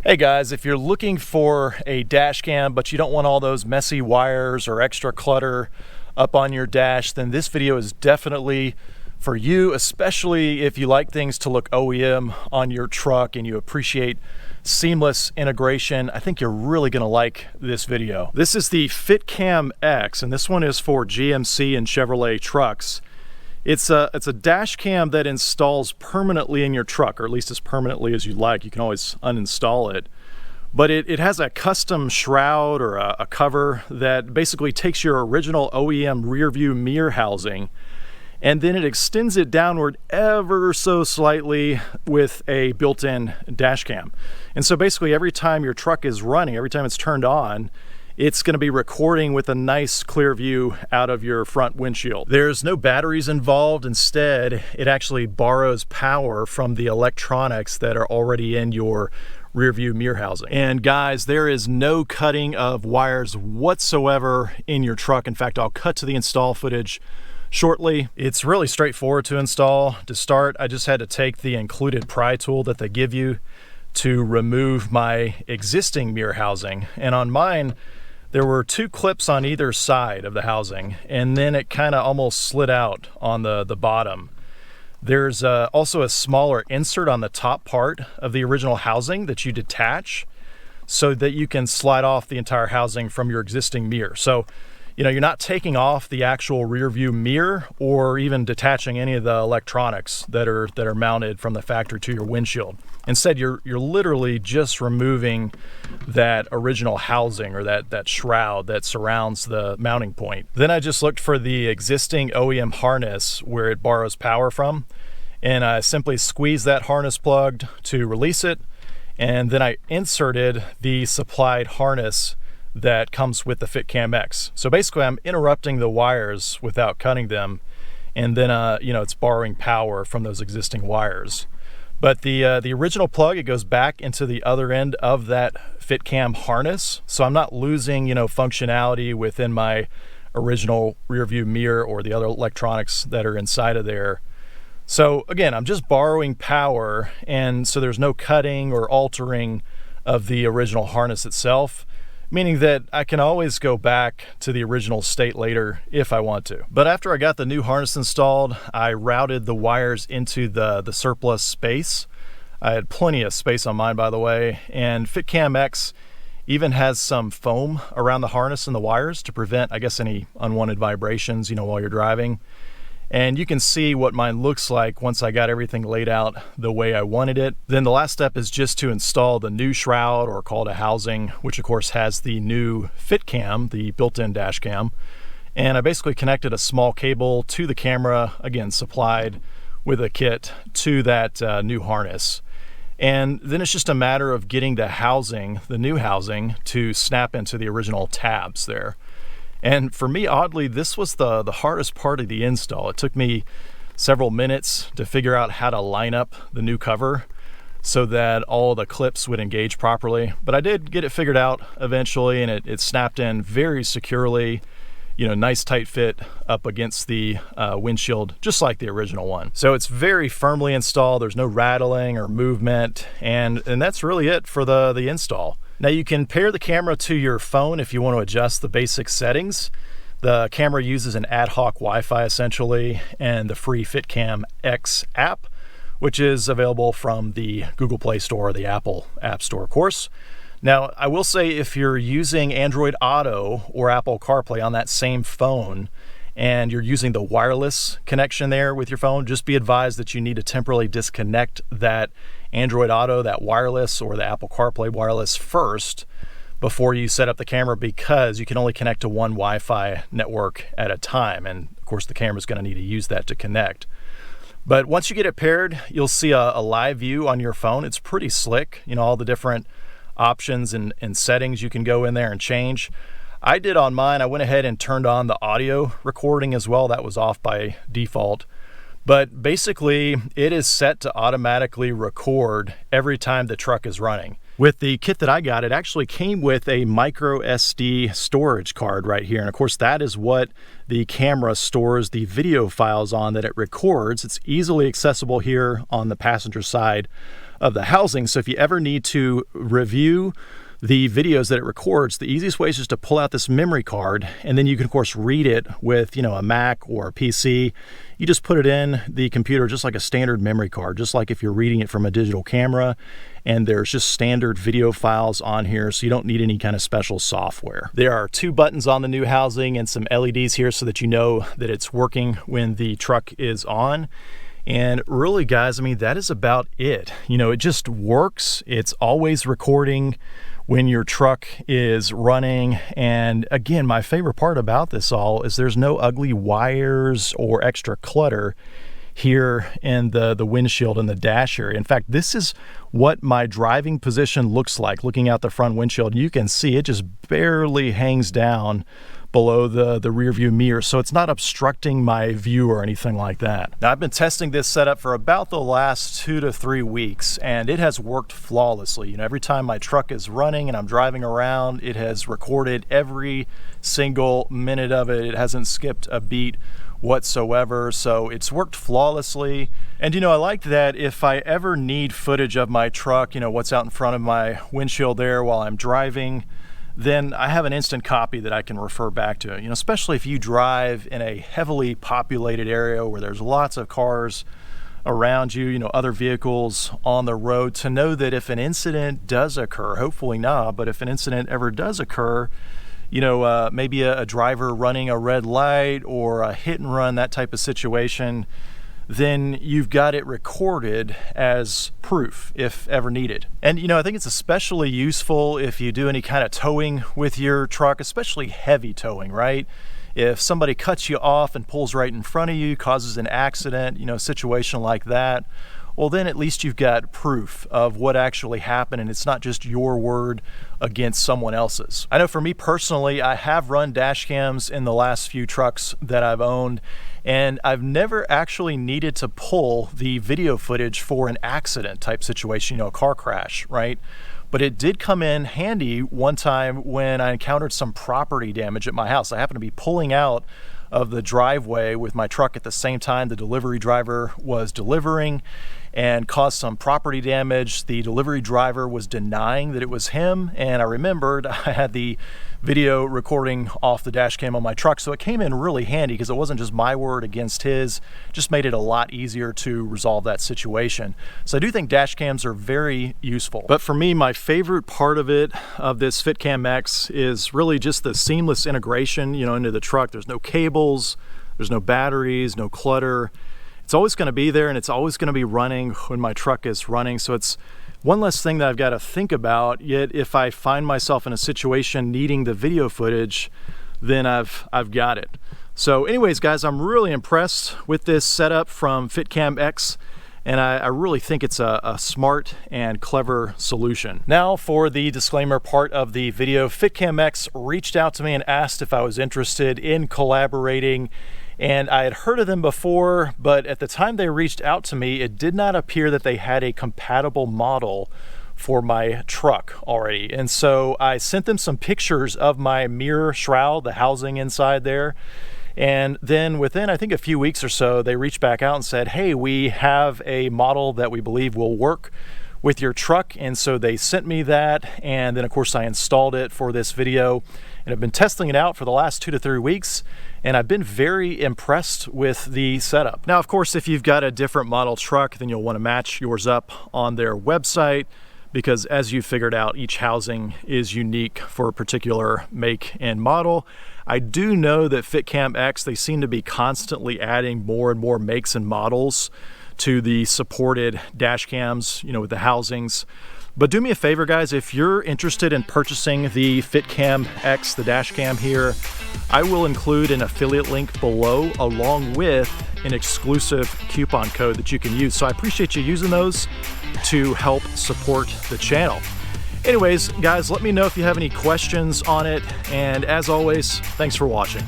Hey guys, if you're looking for a dash cam but you don't want all those messy wires or extra clutter up on your dash, then this video is definitely for you, especially if you like things to look OEM on your truck and you appreciate seamless integration. I think you're really gonna like this video. This is the FITCAMX, and this one is for GMC and Chevrolet trucks. It's a dash cam that installs permanently in your truck, or at least as permanently as you like. You can always uninstall it. But it has a custom shroud or a cover that basically takes your original OEM rear view mirror housing and then it extends it downward ever so slightly with a built-in dash cam. And so basically every time your truck is running, every time it's turned on, it's going to be recording with a nice clear view out of your front windshield. There's no batteries involved. Instead, it actually borrows power from the electronics that are already in your rear view mirror housing. And guys, there is no cutting of wires whatsoever in your truck. In fact, I'll cut to the install footage shortly. It's really straightforward to install. To start, I just had to take the included pry tool that they give you to remove my existing mirror housing. And on mine, there were two clips on either side of the housing, and then it kind of almost slid out on the bottom. There's also a smaller insert on the top part of the original housing that you detach so that you can slide off the entire housing from your existing mirror. So, you know, you're not taking off the actual rear view mirror or even detaching any of the electronics that are mounted from the factory to your windshield. Instead, you're literally just removing that original housing or that shroud that surrounds the mounting point. Then I just looked for the existing OEM harness where it borrows power from, and I simply squeezed that harness plug to release it, and then I inserted the supplied harness that comes with the FITCAMX. So basically I'm interrupting the wires without cutting them, and then it's borrowing power from those existing wires. But the original plug, it goes back into the other end of that FITCAM harness, so I'm not losing functionality within my original rear view mirror or the other electronics that are inside of there. So again, I'm just borrowing power, and so there's no cutting or altering of the original harness itself, meaning that I can always go back to the original state later if I want to. But after I got the new harness installed, I routed the wires into the surplus space. I had plenty of space on mine, by the way, and FITCAMX even has some foam around the harness and the wires to prevent, I guess, any unwanted vibrations, while you're driving. And you can see what mine looks like once I got everything laid out the way I wanted it. Then the last step is just to install the new shroud, or call it a housing, which of course has the new FITCAM, the built-in dash cam. And I basically connected a small cable to the camera, again supplied with a kit, to that new harness. And then it's just a matter of getting the housing, the new housing, to snap into the original tabs there. And for me, oddly, this was the hardest part of the install. It took me several minutes to figure out how to line up the new cover so that all the clips would engage properly. But I did get it figured out eventually, and it snapped in very securely, nice tight fit up against the windshield, just like the original one. So it's very firmly installed. There's no rattling or movement, and that's really it for the install. Now you can pair the camera to your phone if you want to adjust the basic settings. The camera uses an ad hoc Wi-Fi essentially, and the free FITCAMX app, which is available from the Google Play Store or the Apple App Store, of course. Now, I will say if you're using Android Auto or Apple CarPlay on that same phone, and you're using the wireless connection there with your phone, just be advised that you need to temporarily disconnect that Android Auto, that wireless, or the Apple CarPlay wireless first before you set up the camera, because you can only connect to one Wi-Fi network at a time, and of course the camera's going to need to use that to connect. But once you get it paired, you'll see a live view on your phone. It's pretty slick, all the different options and settings you can go in there and change. I did on mine, I went ahead and turned on the audio recording as well. That was off by default. But basically, it is set to automatically record every time the truck is running. With the kit that I got, it actually came with a micro SD storage card right here. And of course, that is what the camera stores the video files on that it records. It's easily accessible here on the passenger side of the housing. So if you ever need to review the videos that it records, the easiest way is just to pull out this memory card, and then you can of course read it with, a Mac or a PC. You just put it in the computer just like a standard memory card, just like if you're reading it from a digital camera, and there's just standard video files on here, so you don't need any kind of special software. There are 2 buttons on the new housing and some LEDs here so that you know that it's working when the truck is on. And really, guys, I mean, that is about it. It just works. It's always recording when your truck is running. And again, my favorite part about this all is there's no ugly wires or extra clutter here in the windshield and the dash area. In fact, this is what my driving position looks like looking out the front windshield. You can see it just barely hangs down below the rear view mirror, so it's not obstructing my view or anything like that. Now, I've been testing this setup for about the last 2 to 3 weeks, and it has worked flawlessly. Every time my truck is running and I'm driving around, it has recorded every single minute of it. It hasn't skipped a beat whatsoever, so it's worked flawlessly. And I like that if I ever need footage of my truck, what's out in front of my windshield there while I'm driving, then I have an instant copy that I can refer back to. Especially if you drive in a heavily populated area where there's lots of cars around you, other vehicles on the road, to know that if an incident does occur, hopefully not, but if an incident ever does occur, maybe a driver running a red light or a hit and run, that type of situation, then you've got it recorded as proof if ever needed. And I think it's especially useful if you do any kind of towing with your truck, especially heavy towing, right? If somebody cuts you off and pulls right in front of you, causes an accident, a situation like that, well, then at least you've got proof of what actually happened, and it's not just your word against someone else's. I know for me personally, I have run dash cams in the last few trucks that I've owned, and I've never actually needed to pull the video footage for an accident type situation, a car crash, right? But it did come in handy one time when I encountered some property damage at my house. I happened to be pulling out of the driveway with my truck at the same time the delivery driver was delivering, and caused some property damage. The delivery driver was denying that it was him, and I remembered I had the video recording off the dash cam on my truck, so it came in really handy because it wasn't just my word against his. Just made it a lot easier to resolve that situation. So I do think dash cams are very useful. But for me, my favorite part of this FITCAMX is really just the seamless integration, into the truck. There's no cables, there's no batteries, no clutter. It's always going to be there, and it's always going to be running when my truck is running. So it's one less thing that I've got to think about. Yet if I find myself in a situation needing the video footage, then I've got it. So anyways, guys, I'm really impressed with this setup from FITCAMX, and I really think it's a smart and clever solution. Now for the disclaimer part of the video. FITCAMX reached out to me and asked if I was interested in collaborating, and I had heard of them before, but at the time they reached out to me, it did not appear that they had a compatible model for my truck already. And so I sent them some pictures of my mirror shroud, the housing inside there. And then within, I think, a few weeks or so, they reached back out and said, hey, we have a model that we believe will work with your truck. And so they sent me that, and then of course I installed it for this video, and I've been testing it out for the last 2 to 3 weeks, and I've been very impressed with the setup. Now, of course, if you've got a different model truck, then you'll want to match yours up on their website, because as you figured out, each housing is unique for a particular make and model. I do know that FITCAMX, they seem to be constantly adding more and more makes and models to the supported dash cams, with the housings. But do me a favor, guys, if you're interested in purchasing the FITCAMX, the dash cam here, I will include an affiliate link below along with an exclusive coupon code that you can use. So I appreciate you using those to help support the channel. Anyways, guys, let me know if you have any questions on it. And as always, thanks for watching.